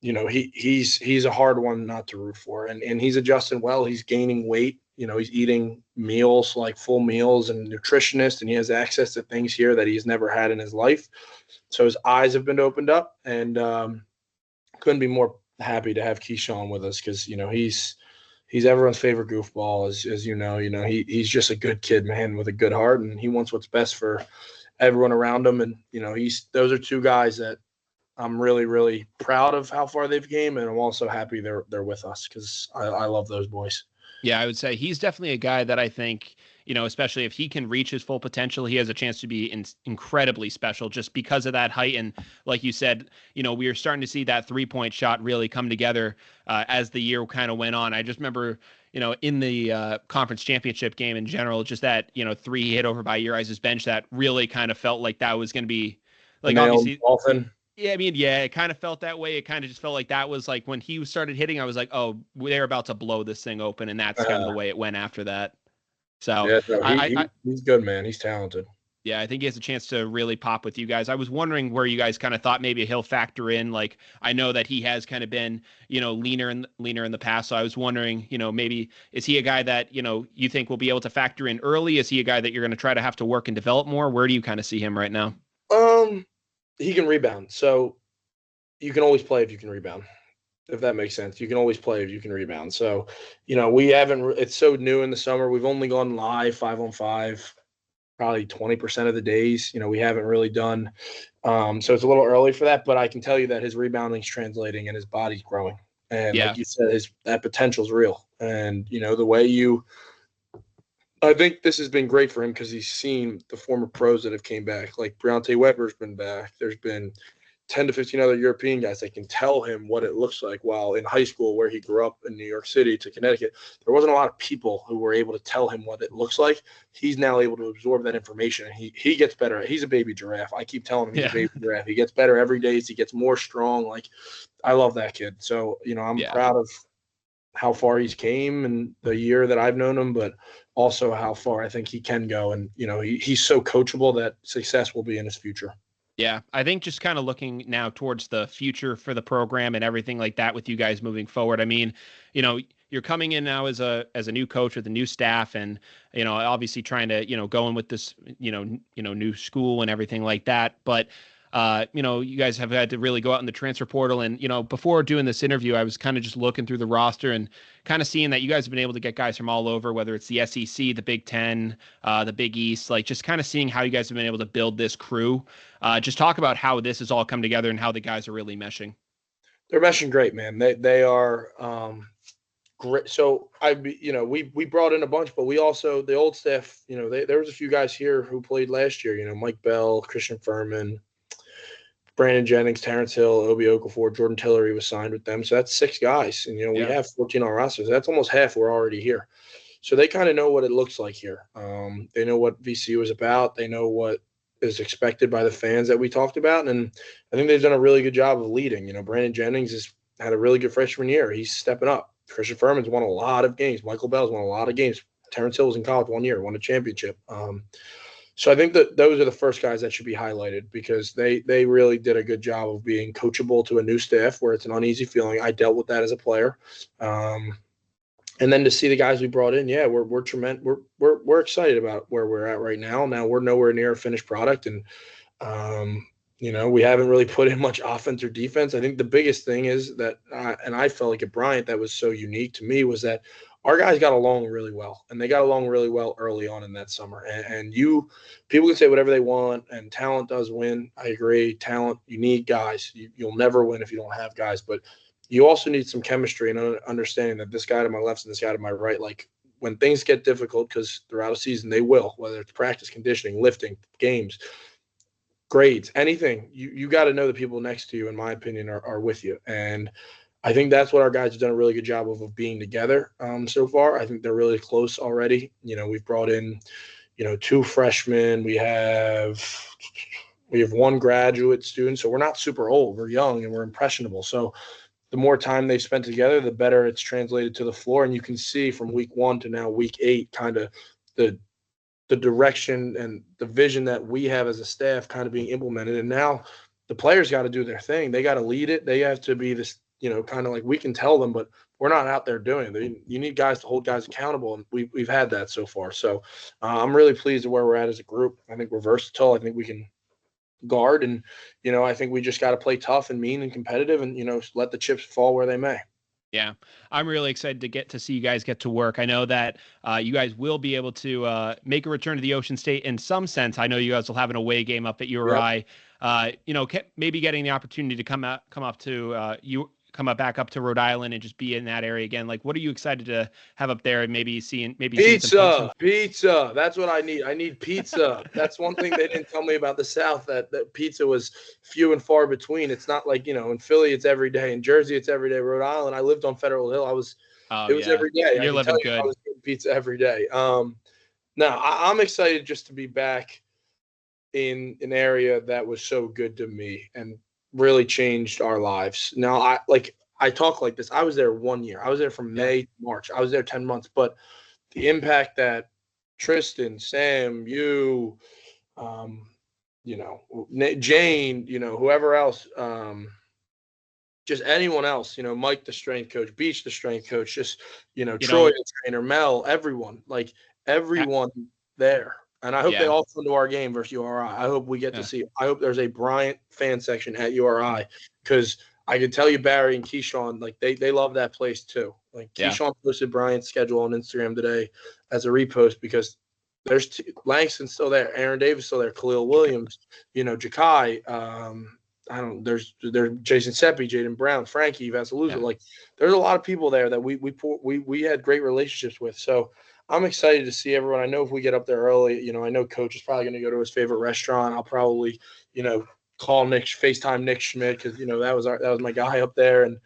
he's a hard one not to root for. And he's adjusting well. He's gaining weight. He's eating meals, like full meals, and nutritionist, and he has access to things here that he's never had in his life. So his eyes have been opened up, and couldn't be more happy to have Keyshawn with us because, he's everyone's favorite goofball, as you know. He's just a good kid, man, with a good heart, and he wants what's best for everyone around him. And, those are two guys that I'm really, really proud of how far they've came, and I'm also happy they're with us because I love those boys. Yeah, I would say he's definitely a guy that I think, especially if he can reach his full potential, he has a chance to be incredibly special just because of that height. And like you said, we are starting to see that 3-point shot really come together as the year kind of went on. I just remember, in the conference championship game in general, just that, three hit over by Urias's bench that really kind of felt like that was going to be like, obviously. Yeah, I mean, it kind of felt that way. It kind of just felt like that was like when he started hitting, I was like, oh, they're about to blow this thing open. And that's kind of the way it went after that. So yeah, he's good, man. He's talented. Yeah, I think he has a chance to really pop with you guys. I was wondering where you guys kind of thought maybe he'll factor in. Like, I know that he has kind of been, leaner in the past. So I was wondering, maybe is he a guy that, you think will be able to factor in early? Is he a guy that you're going to try to have to work and develop more? Where do you kind of see him right now? He can rebound. So you can always play if you can rebound, if that makes sense. You can always play if you can rebound. So, we haven't – it's so new in the summer. We've only gone live 5-on-5 probably 20% of the days. We haven't really done so it's a little early for that. But I can tell you that his rebounding's translating and his body's growing. And like you said, that potential's real. And, the way I think this has been great for him because he's seen the former pros that have came back. Like Bryant Weber's been back. There's been 10 to 15 other European guys that can tell him what it looks like. While in high school, where he grew up in New York City to Connecticut, there wasn't a lot of people who were able to tell him what it looks like. He's now able to absorb that information. And he gets better. He's a baby giraffe. I keep telling him he's a baby giraffe. He gets better every day as he gets more strong. Like, I love that kid. So, I'm proud of how far he's came in the year that I've known him, but also how far I think he can go. And, he's so coachable that success will be in his future. Yeah, I think just kind of looking now towards the future for the program and everything like that with you guys moving forward. I mean, you're coming in now as a new coach with a new staff and, obviously trying to, go in with this, new school and everything like that. But you guys have had to really go out in the transfer portal. And, before doing this interview, I was kind of just looking through the roster and kind of seeing that you guys have been able to get guys from all over, whether it's the SEC, the Big Ten, the Big East, like just kind of seeing how you guys have been able to build this crew. Just talk about how this has all come together and how the guys are really meshing. They're meshing great, man. They are great. So we brought in a bunch, but we also, the old staff, there was a few guys here who played last year, Mike Bell, Christian Furman, Brandon Jennings, Terrence Hill, Obi Okafor, Jordan Tillery was signed with them. So that's 6 guys. And, we have 14 on rosters. That's almost half were already here. So they kind of know what it looks like here. They know what VCU is about. They know what is expected by the fans that we talked about. And I think they've done a really good job of leading. Brandon Jennings has had a really good freshman year. He's stepping up. Christian Furman's won a lot of games. Michael Bell's won a lot of games. Terrence Hill was in college 1 year, won a championship. So I think that those are the first guys that should be highlighted because they really did a good job of being coachable to a new staff where it's an uneasy feeling. I dealt with that as a player. And then to see the guys we brought in, we're tremendous. We're excited about where we're at right now. Now we're nowhere near a finished product. And, we haven't really put in much offense or defense. I think the biggest thing is that, and I felt like at Bryant that was so unique to me was that our guys got along really well, and they got along really well early on in that summer. And people can say whatever they want, and talent does win. I agree. Talent, you need guys. You'll never win if you don't have guys, but you also need some chemistry and understanding that this guy to my left and this guy to my right, like when things get difficult, because throughout a season they will, whether it's practice, conditioning, lifting, games, grades, anything, you got to know the people next to you, in my opinion, are with you. And I think that's what our guys have done a really good job of being together so far. I think they're really close already. We've brought in, 2 freshmen. We have one graduate student. So we're not super old. We're young and we're impressionable. So the more time they've spent together, the better it's translated to the floor. And you can see from week 1 to now week 8 kind of the direction and the vision that we have as a staff kind of being implemented. And now the players got to do their thing. They got to lead it. They have to be this, kind of like we can tell them, but we're not out there doing it. You need guys to hold guys accountable, and we've had that so far. So I'm really pleased with where we're at as a group. I think we're versatile. I think we can guard, and I think we just got to play tough and mean and competitive, and let the chips fall where they may. Yeah, I'm really excited to get to see you guys get to work. I know that you guys will be able to make a return to the Ocean State in some sense. I know you guys will have an away game up at URI. Yep. Maybe getting the opportunity to come back up to Rhode Island and just be in that area again. Like, what are you excited to have up there and maybe seeing pizza? Pizza. That's what I need. I need pizza. That's one thing they didn't tell me about the South, that pizza was few and far between. It's not like, in Philly, it's every day. In Jersey, it's every day. Rhode Island, I lived on Federal Hill. It was every day. You're living good. I was getting pizza every day. Now I'm excited just to be back in an area that was so good to me and really changed our lives. Now, I talk like this. I was there 1 year. I was there from May to March. I was there 10 months. But the impact that Tristan, Sam, you, Jane, whoever else, just anyone else, Mike, the strength coach, Beach, the strength coach, just, Troy, the trainer, Mel, everyone, everyone there. And I hope they all come to our game versus URI. I hope we get to see. I hope there's a Bryant fan section at URI, because I can tell you Barry and Keyshawn, they love that place too. Keyshawn posted Bryant's schedule on Instagram today as a repost, because there's Langston's still there, Aaron Davis still there, Khalil Williams, Jakai. There's Jason Seppi, Jaden Brown, Frankie Vasiluzzo. There's a lot of people there that we had great relationships with. So I'm excited to see everyone. I know if we get up there early, I know Coach is probably going to go to his favorite restaurant. I'll probably, call FaceTime Nick Schmidt, because that was my guy up there, and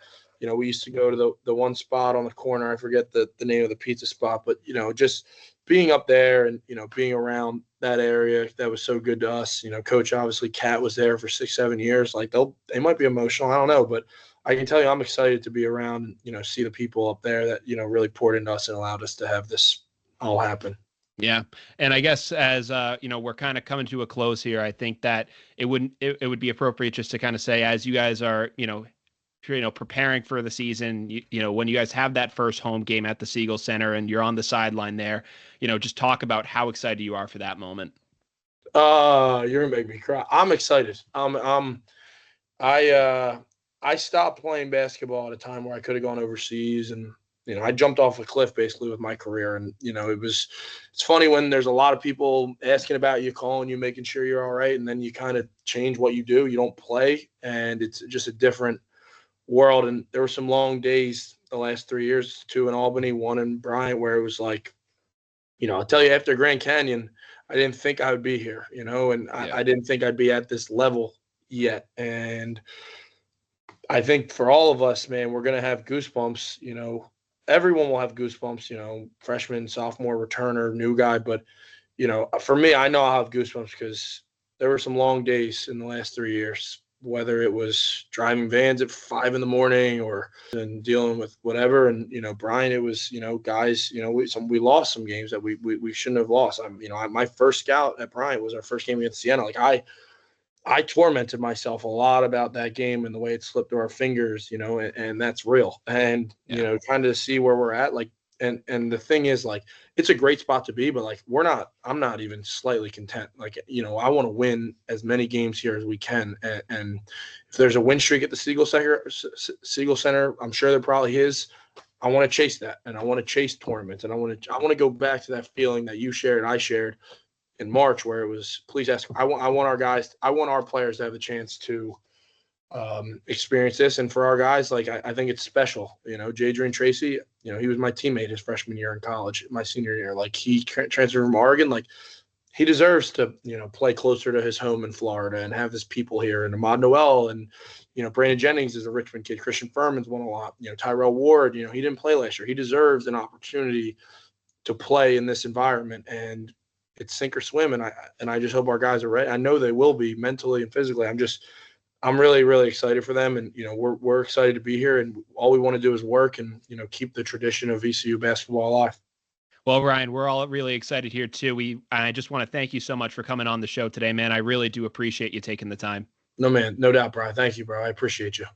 we used to go to the one spot on the corner. I forget the name of the pizza spot, but just being up there and being around that area, that was so good to us. Coach, obviously Cat was there for 6-7 years. They might be emotional, I don't know, but I can tell you I'm excited to be around and see the people up there that really poured into us and allowed us to have this all happen. Yeah. And I guess as, we're kind of coming to a close here, I think that it would be appropriate just to kind of say, as you guys are, preparing for the season, when you guys have that first home game at the Siegel Center and you're on the sideline there, just talk about how excited you are for that moment. You're gonna make me cry. I'm excited. I stopped playing basketball at a time where I could have gone overseas, and I jumped off a cliff basically with my career. And, it's funny when there's a lot of people asking about you, calling you, making sure you're all right. And then you kind of change what you do. You don't play, and it's just a different world. And there were some long days the last 3 years, 2 in Albany, 1 in Bryant, where it was like, I'll tell you, after Grand Canyon, I didn't think I would be here, and I didn't think I'd be at this level yet. And I think for all of us, man, we're going to have goosebumps, everyone will have goosebumps, freshman, sophomore, returner, new guy. But, for me, I know I'll have goosebumps because there were some long days in the last 3 years, whether it was driving vans at 5 a.m. or and dealing with whatever. And, Brian, it was, guys, we lost some games that we shouldn't have lost. My first scout at Bryant was our first game against Siena. I tormented myself a lot about that game and the way it slipped through our fingers, and that's real. And, trying to see where we're at, and the thing is, it's a great spot to be, but I'm not even slightly content. I want to win as many games here as we can. And if there's a win streak at the Siegel Center, I'm sure there probably is. I want to chase that, and I want to chase tournaments, and I want to go back to that feeling that you shared and I shared in March, where it was, please ask. I want our players to have the chance to experience this, and for our guys, like I think it's special. Jadrian Tracy, he was my teammate his freshman year in college, my senior year. Like he transferred from Oregon, like he deserves to play closer to his home in Florida and have his people here. And Ahmad Noel and Brandon Jennings is a Richmond kid. Christian Furman's won a lot. Tyrell Ward, he didn't play last year. He deserves an opportunity to play in this environment, and it's sink or swim. And I just hope our guys are ready. I know they will be mentally and physically. I'm really, really excited for them. And, we're excited to be here, and all we want to do is work and, keep the tradition of VCU basketball alive. Well, Ryan, we're all really excited here too. I just want to thank you so much for coming on the show today, man. I really do appreciate you taking the time. No, man, no doubt, Brian. Thank you, bro. I appreciate you.